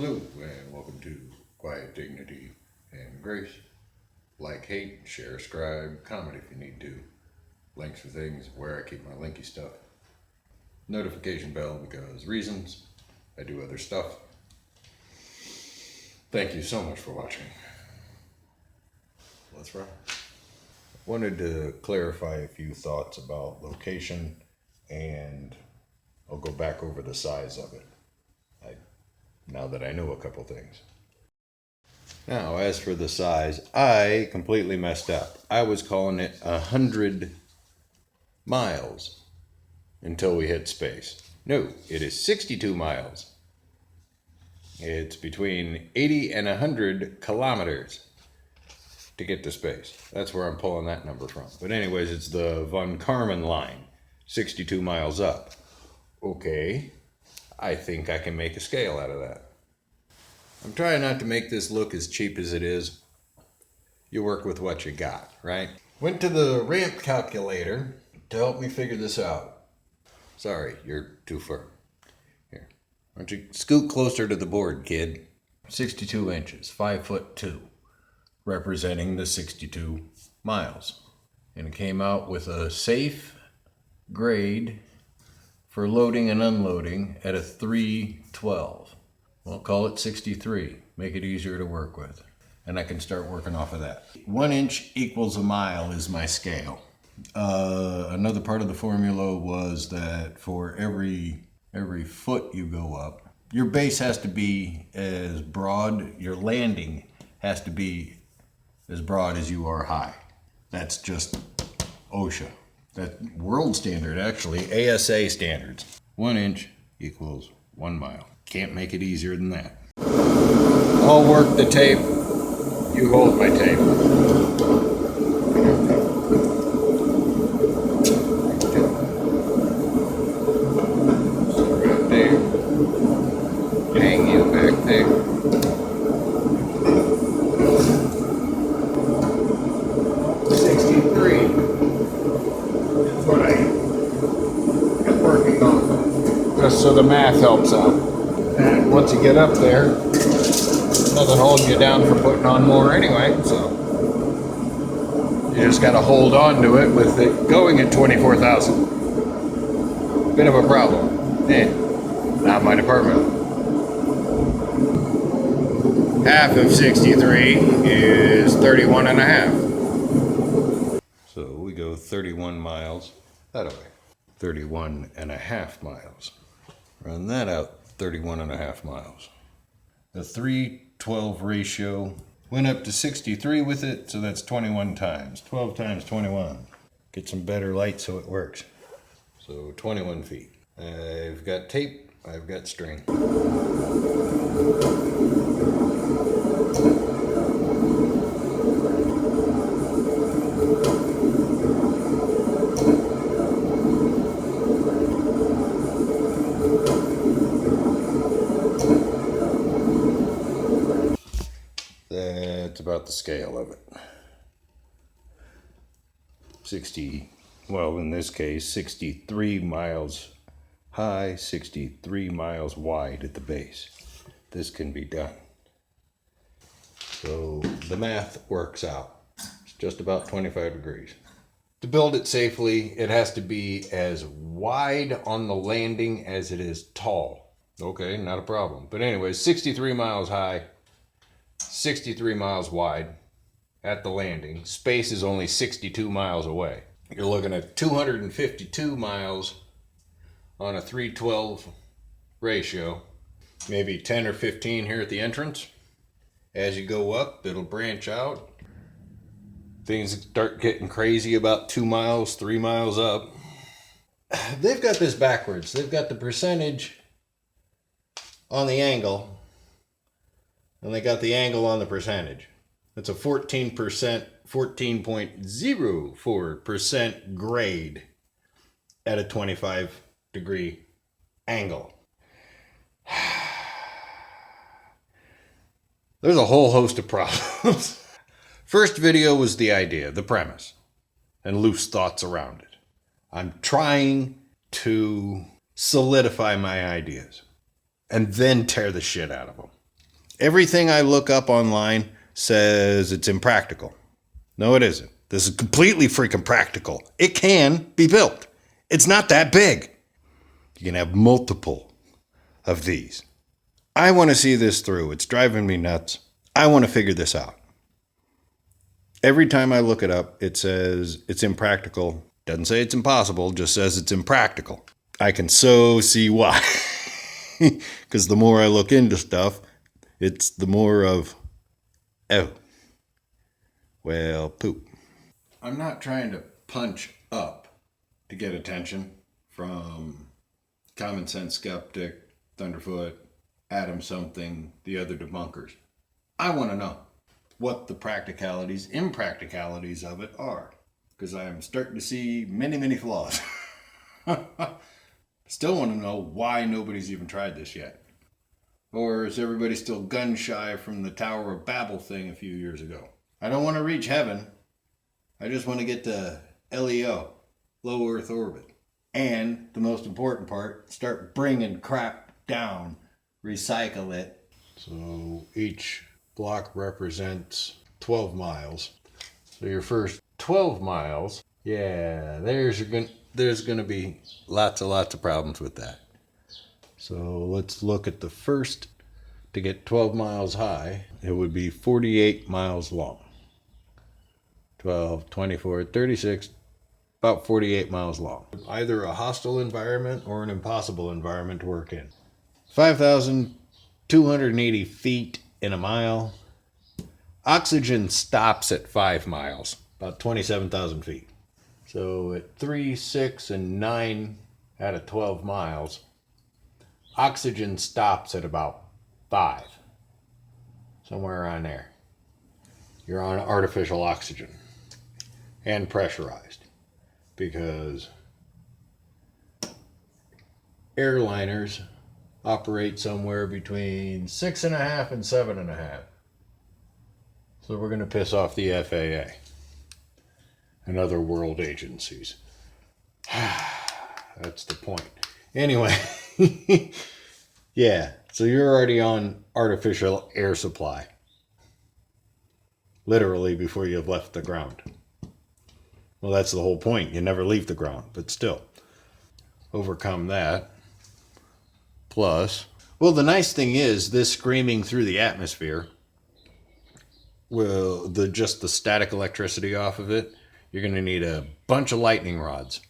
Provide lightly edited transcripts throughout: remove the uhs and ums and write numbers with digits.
Hello and welcome to Quiet Dignity and Grace. Like, hate, share, scribe, comment if you need to. Links for things, where I keep my linky stuff. Notification bell because reasons. I do other stuff. Thank you so much for watching. Let's rock. Wanted to clarify a few thoughts about location, and I'll go back over the size of it now that I know a couple things. Now, as for the size, I completely messed up. I was calling it 100 miles until we hit space. No, it is 62 miles. It's between 80 and 100 kilometers to get to space. That's where I'm pulling that number from. But anyways, it's the von Karman line, 62 miles up. Okay, I think I can make a scale out of that. I'm trying not to make this look as cheap as it is. You work with what you got, right? Went to the ramp calculator to help me figure this out. Sorry, you're too firm. Here, why don't you scoot closer to the board, kid? 62 inches, 5'2", representing the 62 miles. And it came out with a safe grade for loading and unloading at a 312. Well, call it 63. Make it easier to work with. And I can start working off of that. 1 inch equals a mile is my scale. Another part of the formula was that for every foot you go up, your base has to be as broad, your landing has to be as broad as you are high. That's just OSHA. That world standard, actually, ASA standards. 1 inch equals 1 mile. Can't make it easier than that. I'll work the tape. You hold my tape. Right there. Hang you back there. Just so the math helps out. And once you get up there, nothing holding you down for putting on more anyway, so you just got to hold on to it with it going at 24,000. Bit of a problem. Not my department. Half of 63 is 31 and a half. So we go 31 miles that way. 31 and a half miles. Run that out 31 and a half miles. The 3:12 ratio went up to 63 with it, so that's 21 times. 12 times 21. Get some better light so it works. So 21 feet. I've got tape, I've got string. That's about the scale of it. in this case, 63 miles high, 63 miles wide at the base. This can be done. So the math works out. It's just about 25 degrees. To build it safely, it has to be as wide on the landing as it is tall. Okay, not a problem. But anyways, 63 miles high, 63 miles wide at the landing. Space is only 62 miles away. You're looking at 252 miles on a 3:12 ratio. Maybe 10 or 15 here at the entrance. As you go up, it'll branch out. Things start getting crazy about 2 miles, 3 miles up. They've got this backwards. They've got the percentage on the angle, and they got the angle on the percentage. It's a 14%, 14.04% grade at a 25 degree angle. There's a whole host of problems. First video was the idea, the premise, and loose thoughts around it. I'm trying to solidify my ideas and then tear the shit out of them. Everything I look up online says it's impractical. No, it isn't. This is completely freaking practical. It can be built. It's not that big. You can have multiple of these. I want to see this through. It's driving me nuts. I want to figure this out. Every time I look it up, it says it's impractical. Doesn't say it's impossible, just says it's impractical. I can so see why. Because the more I look into stuff, it's the more of, oh, well, poop. I'm not trying to punch up to get attention from Common Sense Skeptic, Thunderfoot, Adam Something, the other debunkers. I want to know what the practicalities, impracticalities of it are. Because I'm starting to see many, many flaws. Still want to know why nobody's even tried this yet. Or is everybody still gun shy from the Tower of Babel thing a few years ago? I don't want to reach heaven. I just want to get to LEO, low Earth orbit. And the most important part, start bringing crap down, recycle it. So each block represents 12 miles. So your first 12 miles, yeah, there's going to be lots of problems with that. So let's look at the first. To get 12 miles high, it would be 48 miles long. 12, 24, 36, about 48 miles long. Either a hostile environment or an impossible environment to work in. 5,280 feet in a mile. Oxygen stops at 5 miles, about 27,000 feet. So at 3, 6, and 9 out of 12 miles, oxygen stops at about 5. Somewhere around there. You're on artificial oxygen. And pressurized. Because airliners operate somewhere between 6.5 and 7.5. So we're going to piss off the FAA and other world agencies. That's the point. Anyway, yeah, so you're already on artificial air supply. Literally before you've left the ground. Well, that's the whole point. You never leave the ground, but still. Overcome that. Plus, well, the nice thing is this screaming through the atmosphere, well, just the static electricity off of it, you're going to need a bunch of lightning rods.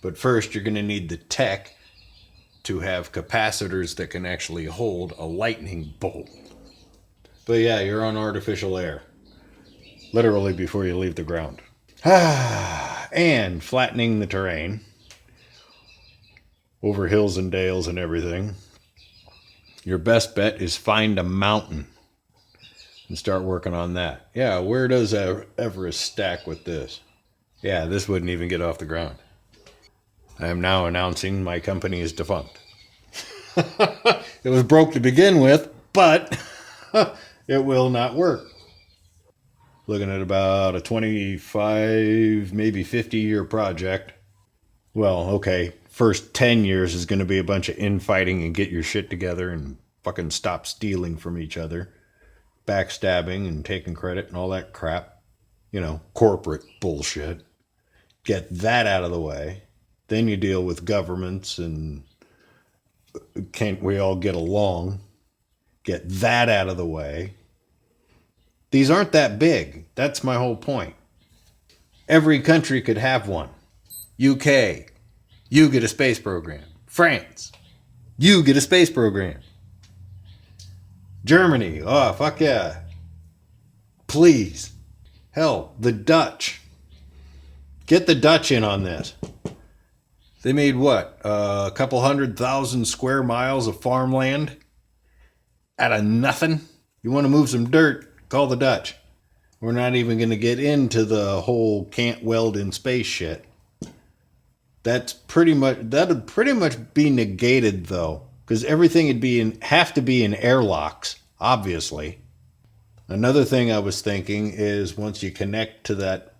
But first, you're going to need the tech to have capacitors that can actually hold a lightning bolt. But yeah, you're on artificial air. Literally before you leave the ground. And flattening the terrain. Over hills and dales and everything. Your best bet is find a mountain. And start working on that. Yeah, where does Everest stack with this? Yeah, this wouldn't even get off the ground. I am now announcing my company is defunct. It was broke to begin with, but it will not work. Looking at about a 25, maybe 50-year project. Well, okay, first 10 years is going to be a bunch of infighting and get your shit together and fucking stop stealing from each other. Backstabbing and taking credit and all that crap. You know, corporate bullshit. Get that out of the way. Then you deal with governments and can't we all get along? Get that out of the way. These aren't that big. That's my whole point. Every country could have one. UK, you get a space program. France, you get a space program. Germany, oh, fuck yeah. Please. Hell, the Dutch. Get the Dutch in on this. They made what? A couple 100,000 square miles of farmland out of nothing? You want to move some dirt? Call the Dutch. We're not even going to get into the whole can't weld in space shit. That'd pretty much be negated though, because everything would have to be in airlocks, obviously. Another thing I was thinking is once you connect to that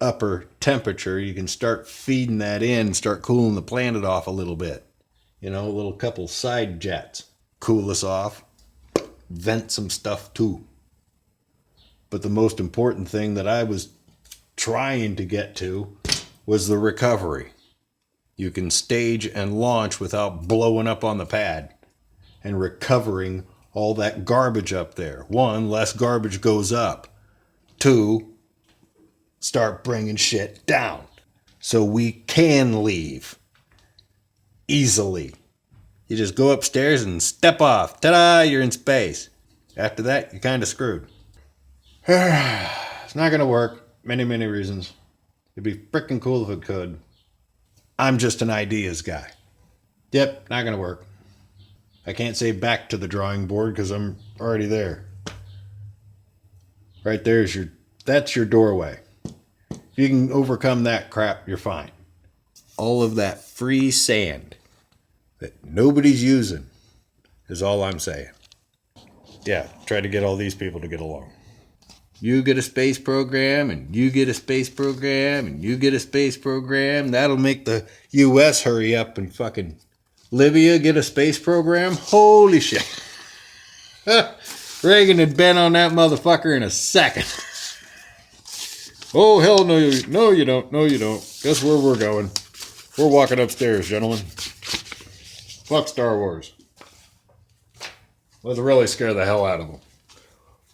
upper temperature, you can start feeding that in, start cooling the planet off a little bit. You know, a little couple side jets. Cool us off. vent some stuff too. But the most important thing that I was trying to get to was the recovery. You can stage and launch without blowing up on the pad and recovering all that garbage up there. 1, less garbage goes up. 2, start bringing shit down. So we can leave easily. You just go upstairs and step off. Ta-da, you're in space. After that, you're kind of screwed. It's not going to work. Many, many reasons. It'd be freaking cool if it could. I'm just an ideas guy. Yep, not going to work. I can't say back to the drawing board because I'm already there. Right there's that's your doorway. If you can overcome that crap, you're fine. All of that free sand that nobody's using is all I'm saying. Yeah, try to get all these people to get along. You get a space program, and you get a space program, and you get a space program. That'll make the U.S. hurry up and fucking Libya get a space program. Holy shit. Reagan had been on that motherfucker in a second. Oh, hell no, no you don't. No, you don't. Guess where we're going? We're walking upstairs, gentlemen. Fuck Star Wars. Let's really scare the hell out of them.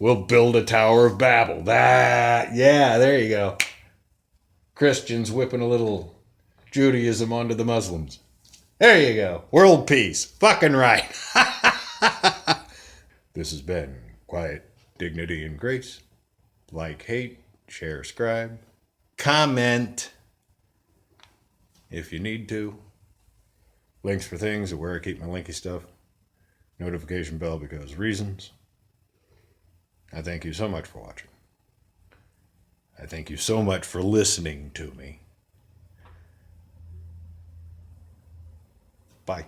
We'll build a Tower of Babel. Yeah, there you go. Christians whipping a little Judaism onto the Muslims. There you go. World peace. Fucking right. This has been Quiet Dignity and Grace. Like, hate, share, scribe, comment if you need to. Links for things and where I keep my linky stuff. Notification bell because reasons. I thank you so much for watching. I thank you so much for listening to me. Bye.